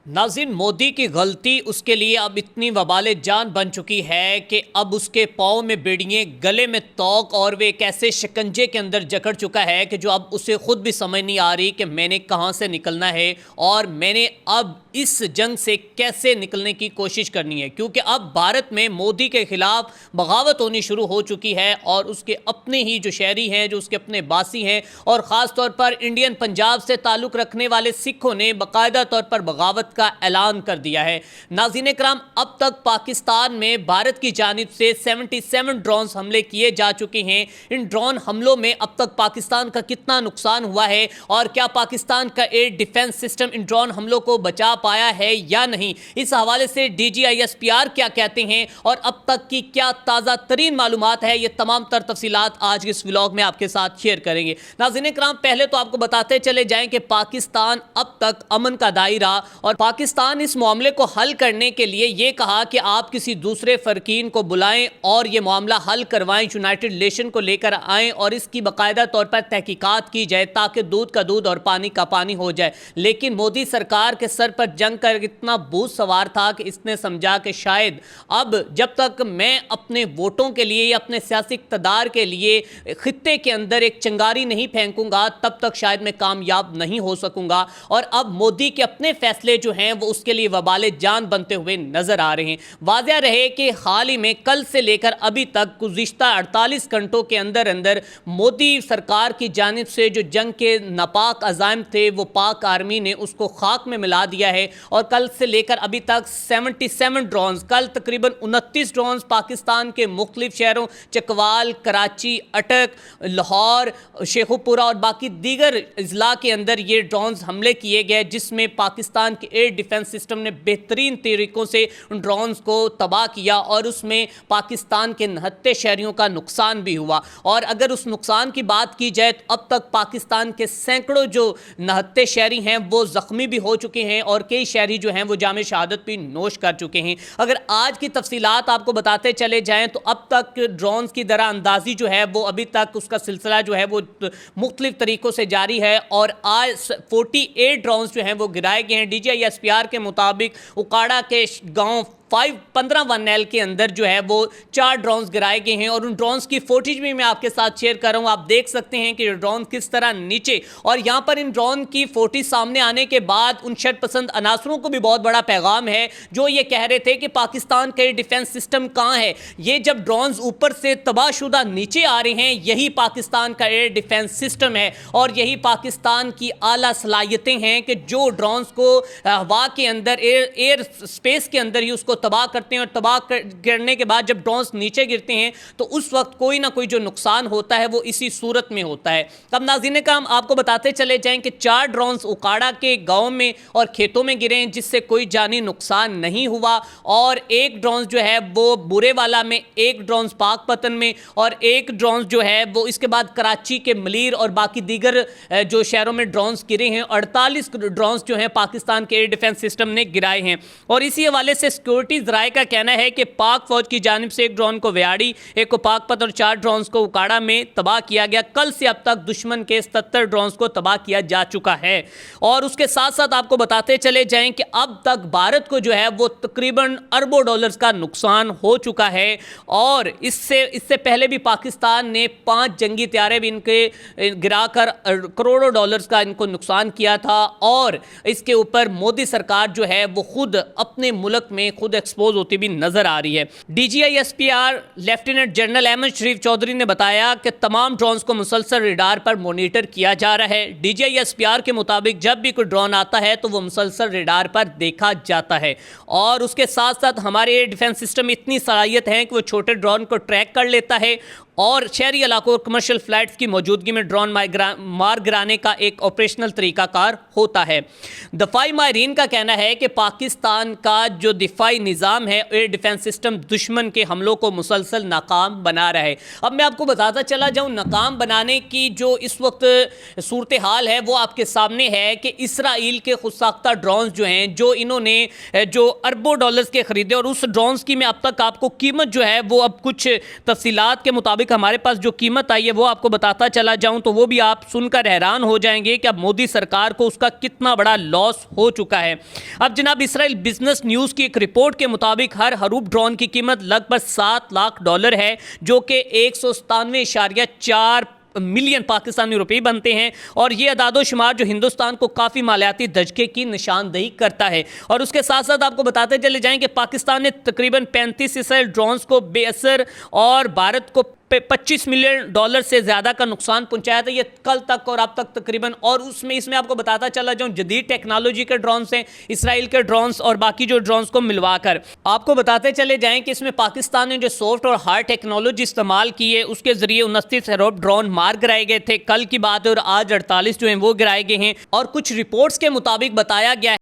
नाज़रीन, मोदी की गलती उसके लिए अब इतनी वबाल जान बन चुकी है कि अब उसके पाँव में बेड़ियाँ, गले में तोक और वे एक ऐसे शिकंजे के अंदर जकड़ चुका है कि जो अब उसे खुद भी समझ नहीं आ रही कि मैंने कहाँ से निकलना है और मैंने अब इस जंग से कैसे निकलने की कोशिश करनी है। क्योंकि अब भारत में मोदी के खिलाफ बगावत होनी शुरू हो चुकी है और उसके अपने ही जो शहरी हैं, जो उसके अपने बासी हैं और ख़ास तौर पर इंडियन पंजाब से ताल्लुक़ रखने वाले सिखों ने बाकायदा तौर पर बगावत का ऐलान कर दिया है। नाज़रीन कराम, अब तक पाकिस्तान में भारत की जानिब से 77 ड्रोन हमले किए जा चुके हैं। इन ड्रोन हमलों में अब तक पाकिस्तान का कितना नुकसान हुआ है और क्या पाकिस्तान का air defence system in drone हमलों को बचा पाया है या नहीं, इस हवाले से DGISPR क्या कहते हैं और अब तक की क्या ताज़ा तरीन मालूमात है, ये तमाम तर तफसीलात आज के इस व्लॉग में आपके साथ शेयर करेंगे। नाज़रीन कराम, पहले तो आपको बताते चले जाएं कि पाकिस्तान अब तक अमन का दायरा और पाकिस्तान इस मामले को हल करने के लिए ये कहा कि आप किसी दूसरे फ़रकीन को बुलाएं और ये मामला हल करवाएं, यूनाइटेड नेशन को लेकर आएं और इसकी बाकायदा तौर पर तहकीकात की जाए ताकि दूध का दूध और पानी का पानी हो जाए। लेकिन मोदी सरकार के सर पर जंग का इतना बोझ सवार था कि इसने समझा कि शायद अब जब तक मैं अपने वोटों के लिए या अपने सियासी इक़्तिदार के लिए खित्ते के अंदर एक चिंगारी नहीं फेंकूंगा तब तक शायद मैं कामयाब नहीं हो सकूंगा। और अब मोदी के अपने फैसले जो हैं वो उसके लिए वबाले जान बनते हुए नजर आ रहे हैं। वाज़ेह रहे कि हाल ही में कल से लेकर अभी तक गुज़िश्ता 48 घंटों के अंदर अंदर मोदी सरकार की जानिब से जो जंग के नापाक अज़ाइम थे वो पाक आर्मी ने उसको खाक में मिला दिया है और कल से लेकर अभी तक 77 ड्रोन, कल तकरीबन 29 ड्रोन पाकिस्तान के मुख्तलिफ शहरों चकवाल, कराची, अटक, लाहौर, शेखुपुरा और बाकी दीगर अजला के अंदर ये ड्रोन हमले किए गए, जिसमें पाकिस्तान के एयर डिफेंस सिस्टम ने बेहतरीन तरीक़ों से उन ड्रोन्स को तबाह किया और उसमें पाकिस्तान के 69 शहरियों का नुकसान भी हुआ। और अगर उस नुकसान की बात की जाए तो अब तक पाकिस्तान के सैकड़ों जो 69 शहरी हैं वो ज़ख्मी भी हो चुके हैं और कई शहरी जो हैं वो जाम शहादत भी नोश कर चुके हैं। अगर आज की तफसीलात आपको बताते चले जाएँ तो अब तक ड्रोन्स की दरा अंदाज़ी जो है वो अभी तक उसका सिलसिला जो है वो मुख्तलिफ तरीक़ों से जारी है और आज 48 ड्रोन्स जो हैं वो गिराए गए हैं। DGISPR के मुताबिक उकाड़ा के गांव 15 के अंदर जो है वो 4 ड्रोन्स गिराए गए हैं और उन ड्रोन्स की फुटेज भी मैं आपके साथ शेयर कर रहा हूं। आप देख सकते हैं कि ड्रोन किस तरह नीचे, और यहां पर इन ड्रोन की फुटेज सामने आने के बाद उन शरपसंद अनासरों को भी बहुत बड़ा पैगाम है जो ये कह रहे थे कि पाकिस्तान का डिफेंस सिस्टम कहां है। ये जब ड्रोन्स ऊपर से तबाहशुदा नीचे आ रहे हैं, यही पाकिस्तान का एयर डिफेंस सिस्टम है और यही पाकिस्तान की आला सलाहियतें हैं कि जो ड्रोन्स को हवा के अंदर एयर स्पेस के अंदर ही उसको तबाह करते हैं और तबाह करने के बाद जब ड्रोन्स नीचे गिरते हैं तो उस वक्त कोई ना कोई जो नुकसान होता है वो इसी सूरत में होता है। तब नाज़रीन कराम, आपको बताते चले जाएं कि 4 ड्रोन्स उकाड़ा के गांव में और खेतों में गिरे हैं जिससे कोई जानी नुकसान नहीं हुआ और एक ड्रोन जो है वो बुरे वाला में, एक ड्रोन पाकपतन में और एक ड्रोन जो है वो इसके बाद कराची के मलीर और बाकी दीगर जो शहरों में ड्रोन्स गिरे हैं। 48 ड्रोन्स जो हैं पाकिस्तान के एयर डिफेंस सिस्टम ने गिराए हैं और इसी हवाले से सिक्योरिटी ज़राए का कहना है कि पाक फौज की जानिब से एक ड्रोन को व्याड़ी, एक को पाकपत और 4 ड्रोन को उकाड़ा में तबाह किया गया। कल से अब तक दुश्मन के 77 ड्रोन को तबाह किया जा चुका है। और उसके साथ साथ आपको बताते चले जाएं कि अब तक भारत को जो है वो तकरीबन अरबों डॉलर्स का नुकसान हो चुका है और इससे पहले भी पाकिस्तान ने 5 जंगी तैयारे भी इनके गिराकर करोड़ों डॉलर्स का इनको नुकसान किया था। और इसके ऊपर मोदी सरकार जो है वो खुद अपने मुल्क में खुद एक्सपोज होती भी नजर आ रही है। DGISPR लेफ्टिनेंट जनरल अहमद शरीफ चौधरी ने बताया कि तमाम ड्रोन्स को मुसलसल रेडार पर मॉनिटर किया जा रहा है। DGISPR के मुताबिक जब भी कोई ड्रोन आता है तो वो मुसलसल रेडार पर देखा जाता है और उसके साथ साथ हमारे एयर डिफेंस सिस्टम इतनी सलाहियत है कि वो छोटे ड्रोन को ट्रैक कर लेता है और शहरी इलाकों और कमर्शियल फ्लाइट्स की मौजूदगी में ड्रोन मार गिराने का एक ऑपरेशनल तरीकाकार होता है। दफाई माहिरीन का कहना है कि पाकिस्तान का जो दिफाई निज़ाम है, एयर डिफेंस सिस्टम, दुश्मन के हमलों को मुसलसल नाकाम बना रहा है। अब मैं आपको बताता चला जाऊँ, नाकाम बनाने की जो इस वक्त सूरत हाल है वो आपके सामने है कि इसराइल के खुद साख्ता ड्रोन जो हैं, जो इन्होंने जो अरबों डॉलर्स के ख़रीदे और उस ड्रोन्स की मैं अब तक आपको कीमत जो है वो अब कुछ तफसीलात के मुताबिक ایک ہمارے پاس جو قیمت آئی ہے وہ آپ کو بتاتا چلا جاؤں تو وہ بھی آپ سن کر حیران ہو جائیں گے کہ اب مودی سرکار کو اس کا کتنا بڑا لاس ہو چکا ہے۔ اب جناب اسرائیل بزنس نیوز کی ایک رپورٹ کے مطابق ہر حروف ڈرون کی قیمت لگ بھگ $7 لاکھ ہے، جو کہ 197.4 ملین پاکستانی روپے بنتے ہیں، اور یہ اعداد و شمار جو ہندوستان کو کافی مالیاتی دھچکے کی نشاندہی کرتا ہے۔ اور اس کے ساتھ ساتھ آپ کو بتاتے چلے جائیں کہ پاکستان نے تقریباً 35 اسرائیل ڈرونز کو بے اثر اور بھارت کو $25 ملین سے زیادہ کا نقصان پہنچایا تھا، یہ کل تک اور اب تک تقریباً۔ اور اس میں آپ کو بتاتا چلا جاؤں جدید ٹیکنالوجی کے ڈرونز ہیں، اسرائیل کے ڈرونز اور باقی جو ڈرونز کو ملوا کر آپ کو بتاتے چلے جائیں کہ اس میں پاکستان نے جو سافٹ اور ہارڈ ٹیکنالوجی استعمال کی ہے اس کے ذریعے 29 حروف ڈرون مار گرائے گئے تھے کل کی بات ہے، اور آج 48 جو ہیں وہ گرائے گئے ہیں۔ اور کچھ رپورٹس کے مطابق بتایا گیا